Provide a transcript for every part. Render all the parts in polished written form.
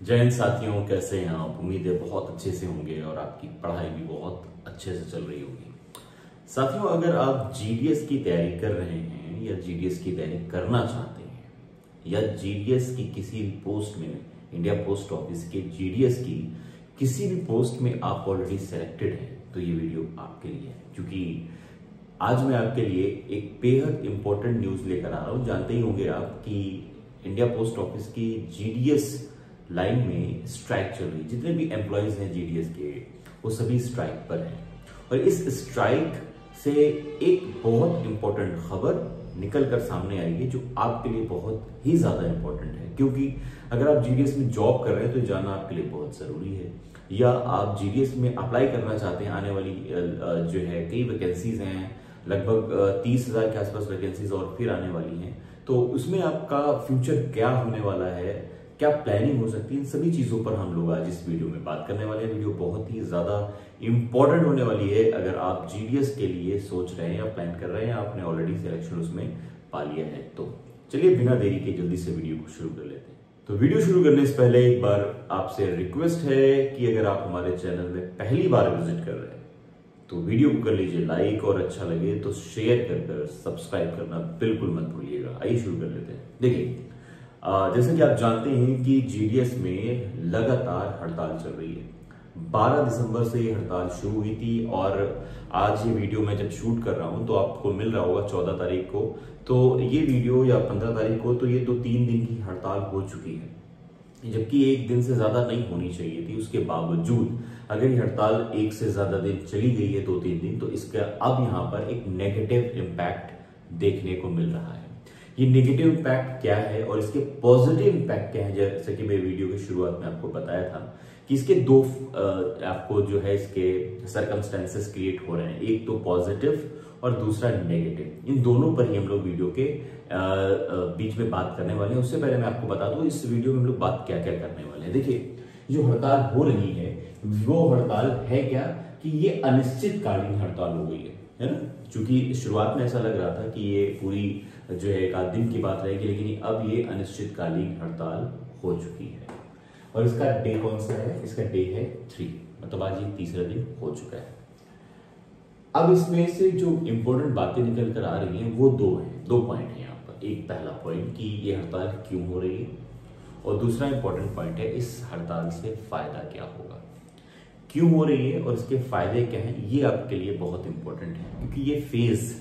जय हिंद साथियों, कैसे हैं आप? उम्मीद है बहुत अच्छे से होंगे और आपकी पढ़ाई भी बहुत अच्छे से चल रही होगी। साथियों, अगर आप जीडीएस की तैयारी कर रहे हैं या जीडीएस की तैयारी करना चाहते हैं या जीडीएस की किसी भी पोस्ट में, इंडिया पोस्ट ऑफिस के जीडीएस की किसी भी पोस्ट में आप ऑलरेडी सेलेक्टेड हैं, तो ये वीडियो आपके लिए है। क्योंकि आज मैं आपके लिए एक बेहद इंपॉर्टेंट न्यूज लेकर आ रहा हूं। जानते ही होंगे आप कि इंडिया पोस्ट ऑफिस की जीडीएस लाइन में स्ट्राइक चल रही है। जितने भी एम्प्लॉयज हैं जीडीएस के, वो सभी स्ट्राइक पर हैं। और इस स्ट्राइक से एक बहुत इंपॉर्टेंट खबर निकल कर सामने आई है, जो आपके लिए बहुत ही ज्यादा इंपॉर्टेंट है। क्योंकि अगर आप जीडीएस में जॉब कर रहे हैं तो जानना आपके लिए बहुत जरूरी है, या आप जीडीएस में अप्लाई करना चाहते हैं। आने वाली जो है कई वैकेंसीज हैं, लगभग 30,000 के आसपास वैकेंसीज और फिर आने वाली हैं। तो उसमें आपका फ्यूचर क्या होने वाला है, क्या प्लानिंग हो सकती है, इन सभी चीजों पर हम लोग आज इस वीडियो में बात करने वाले हैं। वीडियो बहुत ही ज्यादा इंपॉर्टेंट होने वाली है अगर आप जीडीएस के लिए सोच रहे हैं या प्लान कर रहे हैं, आपने ऑलरेडी सिलेक्शन उसमें पा लिया है। तो चलिए बिना देरी के जल्दी से वीडियो को शुरू कर लेते हैं। तो वीडियो शुरू करने से पहले एक बार आपसे रिक्वेस्ट है कि अगर आप हमारे चैनल में पहली बार विजिट कर रहे हैं तो वीडियो को कर लीजिए लाइक, और अच्छा लगे तो शेयर कर सब्सक्राइब करना बिल्कुल मत भूलिएगा। आइए शुरू कर लेते हैं। देखिए, जैसे कि आप जानते हैं कि जीडीएस में लगातार हड़ताल चल रही है। 12 दिसंबर से ये हड़ताल शुरू हुई थी और आज ये वीडियो मैं जब शूट कर रहा हूं तो आपको मिल रहा होगा 14 तारीख को। तो ये वीडियो या 15 तारीख को, तो ये तो 3 दिन की हड़ताल हो चुकी है, जबकि एक दिन से ज्यादा नहीं होनी चाहिए थी। उसके बावजूद अगर ये हड़ताल एक से ज्यादा दिन चली गई है, 2-3 दिन, तो इसका अब यहाँ पर एक नेगेटिव इम्पैक्ट देखने को मिल रहा है। ये नेगेटिव इम्पैक्ट क्या है और इसके पॉजिटिव इम्पैक्ट क्या है, जैसे कि मैं वीडियो की शुरुआत में आपको बताया था कि इसके दो आपको जो है इसके सर्कमस्टेंसेस क्रिएट हो रहे हैं, एक तो पॉजिटिव और दूसरा नेगेटिव। इन दोनों पर ही हम लोग वीडियो के बीच में बात करने वाले हैं। उससे पहले मैं आपको बता दूं इस वीडियो में हम लोग बात क्या क्या करने वाले हैं। देखिए, जो हड़ताल हो रही है वो हड़ताल है क्या कि ये अनिश्चितकालीन हड़ताल हो गई है ना। क्योंकि शुरुआत में ऐसा लग रहा था कि ये पूरी जो है एक आध दिन की बात रहेगी, लेकिन अब ये अनिश्चितकालीन हड़ताल हो चुकी है। और इसका डे कौन सा है? इसका डे है 3, मतलब आज ये तीसरा दिन हो चुका है। अब इसमें से जो इंपॉर्टेंट बातें निकल कर आ रही हैं वो दो पॉइंट है यहाँ पर। एक पहला पॉइंट कि ये हड़ताल क्यों हो रही है, और दूसरा इंपॉर्टेंट पॉइंट है इस हड़ताल से फायदा क्या होगा, क्यों हो रही है और इसके फायदे क्या हैं। ये आपके लिए बहुत इंपॉर्टेंट है, क्योंकि ये फेज,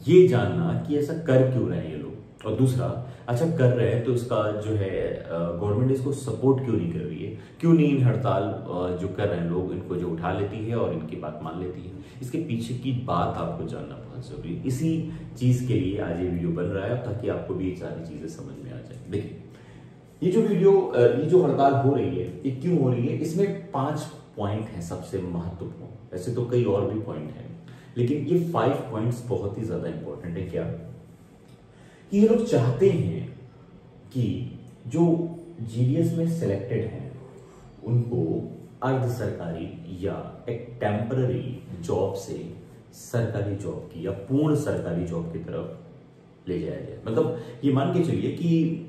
ये जानना कि ऐसा कर क्यों रहे हैं ये लोग, और दूसरा अच्छा कर रहे हैं तो इसका जो है गवर्नमेंट इसको सपोर्ट क्यों नहीं कर रही है, क्यों नहीं इन हड़ताल जो कर रहे हैं लोग इनको जो उठा लेती है और इनकी बात मान लेती है। इसके पीछे की बात आपको जानना बहुत जरूरी है। इसी चीज के लिए आज ये वीडियो बन रहा है, ताकि आपको भी ये सारी चीजें समझ में आ जाए। देखिए, ये जो हड़ताल हो रही है ये क्यों हो रही है, इसमें 5 पॉइंट है सबसे महत्वपूर्ण। वैसे तो कई और भी पॉइंट हैं, लेकिन ये 5 पॉइंट्स बहुत ही ज्यादा इंपॉर्टेंट है। क्या कि ये लोग चाहते हैं कि जो जीडीएस में सिलेक्टेड हैं उनको अर्ध सरकारी या एक टेम्पररी जॉब से सरकारी जॉब की या पूर्ण सरकारी जॉब की तरफ ले जाया जाए। मतलब ये मान के चलिए कि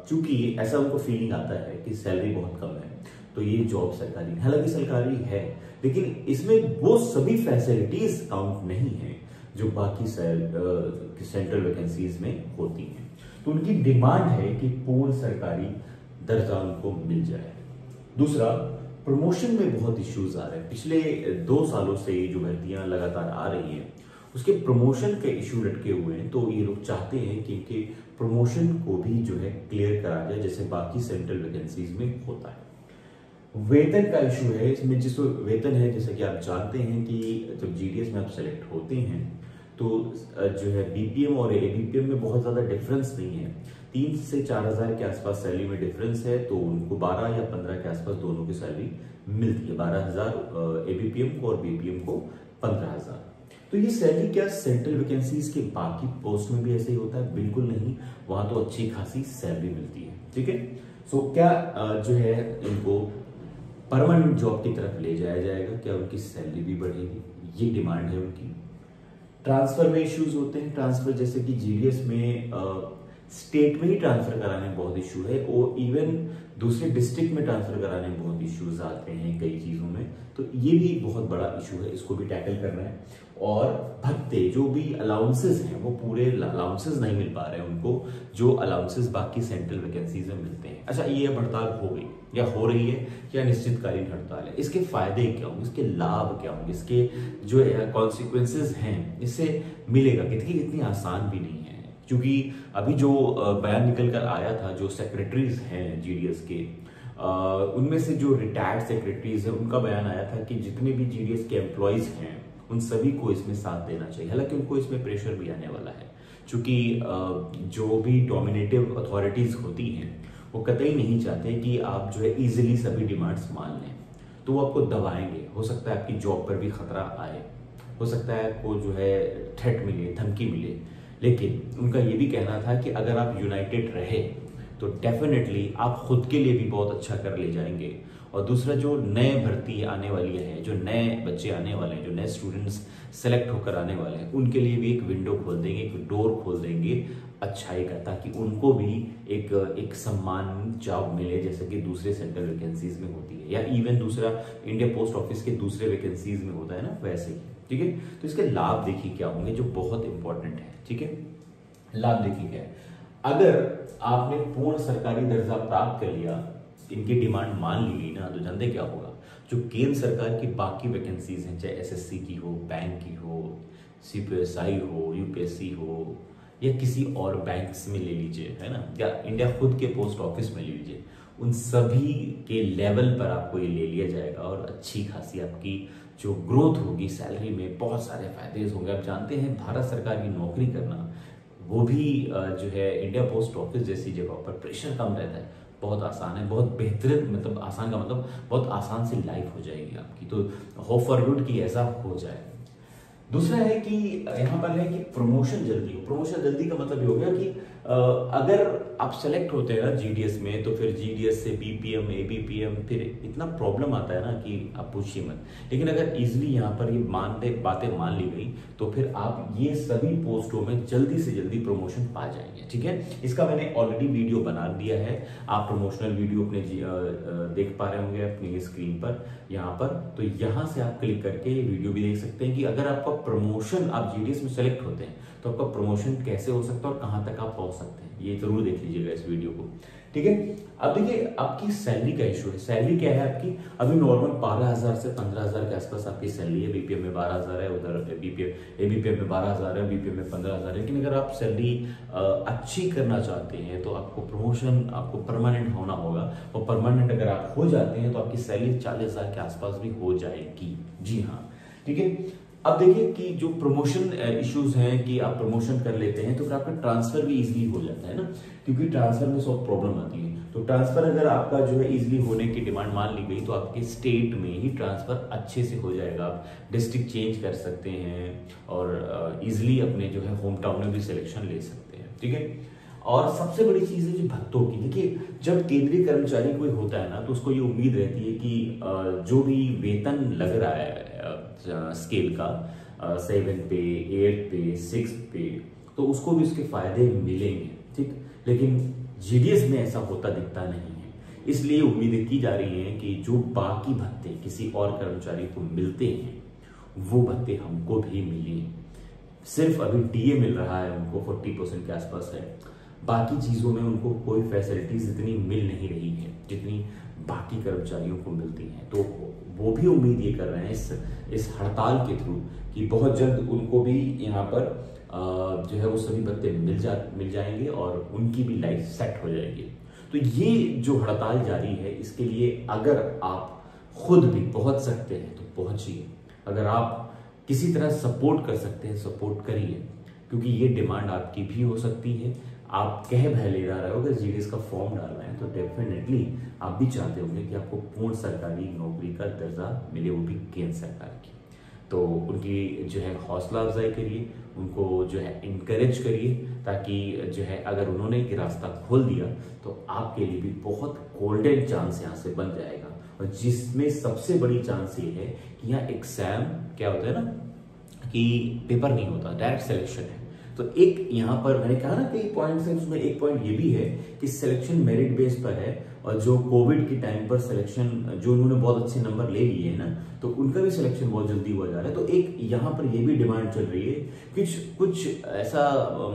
चूंकि ऐसा उनको फीलिंग आता है कि सैलरी बहुत कम है, तो ये जॉब सरकारी, हालांकि सरकारी है, लेकिन इसमें वो सभी फैसिलिटीज काउंट नहीं है जो बाकी सेंट्रल वैकेंसीज में होती हैं। तो उनकी डिमांड है कि पूर्ण सरकारी दर्जा उनको मिल जाए। दूसरा, प्रमोशन में बहुत इश्यूज आ रहे हैं। पिछले 2 सालों से जो भर्तियां लगातार आ रही हैं उसके प्रमोशन के इश्यू लटके हुए हैं। तो ये लोग चाहते हैं कि इनके प्रमोशन को भी जो है क्लियर करा जाए, जैसे बाकी सेंट्रल वैकेंसीज में होता है। वेतन का इशू है इसमें। जिस वेतन है, जैसे कि आप जानते हैं कि जब जीडीएस में आप सेलेक्ट होते हैं तो जो है बीपीएम और एबीपीएम में बहुत ज्यादा डिफरेंस नहीं है। 3 से 4 हजार के आसपास सैलरी में डिफरेंस है, तो उनको 12 या 15 के आसपास दोनों की सैलरी मिलती है। 12,000 एबीपीएम को और बीपीएम को 15,000। तो ये सैलरी क्या सेंट्रल वैकेंसीज के बाकी पोस्ट में भी ऐसे ही होता है? बिल्कुल नहीं, वहां तो अच्छी खासी सैलरी मिलती है। ठीक है, सो क्या जो है इनको परमानेंट जॉब की तरफ ले जाया जाएगा, क्या उनकी सैलरी भी बढ़ेगी, ये डिमांड है उनकी। ट्रांसफर में इश्यूज होते हैं। ट्रांसफर जैसे कि जीडीएस में स्टेट में ही ट्रांसफर कराने में बहुत इशू है, और इवन दूसरे डिस्ट्रिक्ट में ट्रांसफर कराने में बहुत इश्यूज आते हैं कई चीज़ों में। तो ये भी बहुत बड़ा इशू है, इसको भी टैकल करना है। और भत्ते जो भी अलाउंसेस हैं वो पूरे अलाउंसेस नहीं मिल पा रहे हैं उनको, जो अलाउंसेस बाकी सेंट्रल वैकेंसीज में मिलते हैं। अच्छा, ये हड़ताल हो गई या हो रही है या निश्चितकालीन हड़ताल है, इसके फायदे क्या होंगे, इसके लाभ क्या होंगे, इसके जो कॉन्सिक्वेंसेज हैं इससे मिलेगा। देखिए इतनी आसान भी नहीं है, क्योंकि अभी जो बयान निकल कर आया था, जो सेक्रेटरीज हैं जीडीएस के, उनमें से जो रिटायर्ड सेक्रेटरीज हैं उनका बयान आया था कि जितने भी जीडीएस के एम्प्लॉयज हैं उन सभी को इसमें साथ देना चाहिए। हालांकि उनको इसमें प्रेशर भी आने वाला है, क्योंकि जो भी डोमिनेटिव अथॉरिटीज होती हैं वो कतई नहीं चाहते कि आप जो है इजीली सभी डिमांड्स मान लें, तो वो आपको दबाएंगे। हो सकता है आपकी जॉब पर भी खतरा आए, हो सकता है आपको जो है थ्रेट मिले, धमकी मिले, लेकिन उनका ये भी कहना था कि अगर आप यूनाइटेड रहे तो डेफिनेटली आप खुद के लिए भी बहुत अच्छा कर ले जाएंगे। और दूसरा, जो नए भर्ती आने वाली है, जो नए बच्चे आने वाले हैं, जो नए स्टूडेंट्स सेलेक्ट होकर आने वाले हैं, उनके लिए भी एक विंडो खोल देंगे, एक डोर खोल देंगे अच्छाई का, ताकि उनको भी एक सम्मान जॉब मिले जैसे कि दूसरे सेंट्रल वैकेंसीज में होती है, या इवन दूसरा इंडिया पोस्ट ऑफिस के दूसरे वैकेंसीज में होता है ना, वैसे ही। ठीक है, तो इसके लाभ देखिए क्या होंगे, जो बहुत इंपॉर्टेंट है। ठीक है, लाभ देखिए क्या है। अगर आपने पूर्ण सरकारी दर्जा प्राप्त कर लिया, इनकी डिमांड मान ली गई ना, तो जानते क्या होगा, जो केंद्र सरकार की बाकी वैकेंसीज हैं, चाहे एसएससी की हो, बैंक की हो, सीपीएसआई हो, यूपीएससी हो, या किसी और बैंक्स में ले लीजिए, है ना, या इंडिया खुद के पोस्ट ऑफिस में ले लीजिए, उन सभी के लेवल पर आपको ये ले लिया जाएगा और अच्छी खासी आपकी जो ग्रोथ होगी सैलरी में, बहुत सारे फायदे होंगे। आप जानते हैं भारत सरकार की नौकरी करना, वो भी जो है इंडिया पोस्ट ऑफिस जैसी जगह पर प्रेशर कम रहता है, बहुत आसान है, बहुत बेहतरीन, मतलब आसान का मतलब बहुत आसान से लाइफ हो जाएगी आपकी। तो होप फॉर गुड कि ऐसा हो जाए। दूसरा है कि यहाँ पर है कि प्रमोशन जल्दी हो। प्रमोशन जल्दी का मतलब ये हो गया कि अगर आप सेलेक्ट होते हैं ना जीडीएस में, तो फिर जीडीएस से बीपीएम, एबीपीएम, फिर इतना प्रॉब्लम आता है ना कि आप पूछिए मत। लेकिन अगर इजीली यहाँ पर ये बातें मान ली गई, तो फिर आप ये सभी पोस्टों में जल्दी से जल्दी प्रमोशन पा जाएंगे। ठीक है, इसका मैंने ऑलरेडी वीडियो बना दिया है, आप प्रमोशनल वीडियो अपने देख पा रहे होंगे अपनी स्क्रीन पर यहाँ पर। तो यहाँ से आप क्लिक करके ये वीडियो भी देख सकते हैं कि अगर आपका प्रमोशन, आप जीडीएस में सेलेक्ट होते हैं तो आपका प्रमोशन कैसे हो सकता है और कहां तक आप पहुंच सकते हैं, ये जरूर देख लीजिएगा इस वीडियो को। ठीक है, अब देखिए आपकी सैलरी का इशू है। सैलरी क्या है आपकी, अभी नॉर्मल 12,000 से 15,000 के आसपास आपकी सैलरी है। बीपीएम में 12,000 है, उधर एबीपीएम में 12,000 है, बीपीएम में 15,000 है। लेकिन अगर आप सैलरी अच्छी करना चाहते हैं तो आपको प्रमोशन, आपको परमानेंट होना होगा, और परमानेंट अगर आप हो जाते हैं तो आपकी सैलरी 40,000 के आसपास भी हो जाएगी। जी हाँ, ठीक है। अब देखिए कि जो प्रमोशन इश्यूज हैं कि आप प्रमोशन कर लेते हैं तो फिर आपका ट्रांसफर भी इजीली हो जाता है ना, क्योंकि ट्रांसफर में सब प्रॉब्लम आती है। तो ट्रांसफर अगर आपका जो है इजीली होने की डिमांड मान ली गई, तो आपके स्टेट में ही ट्रांसफर अच्छे से हो जाएगा। आप डिस्ट्रिक्ट चेंज कर सकते हैं और इजीली अपने जो है होम टाउन में भी सिलेक्शन ले सकते हैं। ठीक है, और सबसे बड़ी चीज है जो भत्तों की। देखिए जब केंद्रीय कर्मचारी कोई होता है ना, तो उसको ये उम्मीद रहती है कि जो भी वेतन लग रहा है स्केल का, 7 पे, 8 पे, 6 पे, तो उसको भी उसके फायदे मिलेंगे। ठीक, लेकिन जीडीएस में ऐसा होता दिखता नहीं है। इसलिए उम्मीदें की जा रही हैं कि जो बाकी भत्ते किसी और कर्मचारी को मिलते हैं वो भत्ते हमको भी मिले। सिर्फ अभी डीए मिल रहा है उनको, 40% के आसपास है। बाकी चीजों में उनको कोई फैसिलिटीज इतनी मिल नहीं रही है जितनी बाकी कर्मचारियों को मिलती हैं। तो वो भी उम्मीद ये कर रहे हैं इस हड़ताल के थ्रू कि बहुत जल्द उनको भी यहाँ पर जो है वो सभी भत्ते मिल जाएंगे और उनकी भी लाइफ सेट हो जाएगी। तो ये जो हड़ताल जारी है, इसके लिए अगर आप खुद भी पहुंच सकते हैं तो पहुंचिए। अगर आप किसी तरह सपोर्ट कर सकते हैं, सपोर्ट करिए, क्योंकि ये डिमांड आपकी भी हो सकती है। आप कह भले ले रहे हो, अगर जीडीएस का फॉर्म डाल रहे हैं तो डेफिनेटली आप भी चाहते होंगे कि आपको पूर्ण सरकारी नौकरी का दर्जा मिले, वो भी केंद्र सरकार की। तो उनकी जो है हौसला अफजाई करिए, उनको जो है इनकरेज करिए, ताकि जो है अगर उन्होंने एक रास्ता खोल दिया तो आपके लिए भी बहुत गोल्डन चांस यहाँ से बन जाएगा। और जिसमें सबसे बड़ी चांस ये है कि यहाँ एग्जाम क्या होता है ना, कि पेपर नहीं होता, डायरेक्ट सिलेक्शन है। तो एक यहाँ पर मैंने कहा ना कई पॉइंट्स हैं, उसमें एक पॉइंट ये भी है कि सिलेक्शन मेरिट बेस पर है, और जो कोविड के टाइम पर सिलेक्शन जो उन्होंने बहुत अच्छे नंबर ले लिए हैं ना, तो उनका भी सिलेक्शन बहुत जल्दी हो जा रहा है। तो एक यहाँ पर ये भी डिमांड चल रही है कुछ ऐसा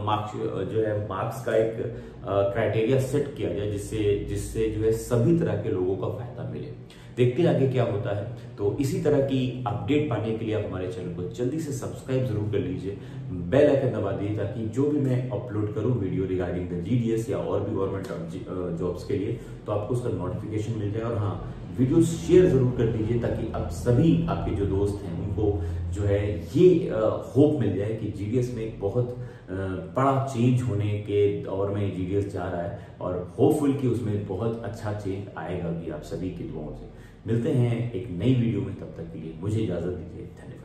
मार्क्स का एक क्राइटेरिया सेट किया जाए जिससे जो है सभी तरह के लोगों का फायदा मिले। देखते हैं आगे क्या होता है। तो इसी तरह की अपडेट पाने के लिए आप हमारे चैनल को जल्दी से सब्सक्राइब जरूर कर लीजिए, बेल आइकन दबा दीजिए, ताकि जो भी मैं अपलोड करूं वीडियो रिगार्डिंग द जीडीएस या और भी गवर्नमेंट जॉब्स के लिए, तो आपको उसका नोटिफिकेशन मिल जाए। और हाँ, वीडियो शेयर जरूर कर दीजिए ताकि अब सभी आपके जो दोस्त हैं उनको जो है ये होप मिल जाए कि जीडीएस में एक बहुत बड़ा चेंज होने के दौर में जीडीएस जा रहा है, और होपफुल कि उसमें बहुत अच्छा चेंज आएगा भी आप सभी की दुआओं से। मिलते हैं एक नई वीडियो में, तब तक के लिए मुझे इजाजत दीजिए। धन्यवाद।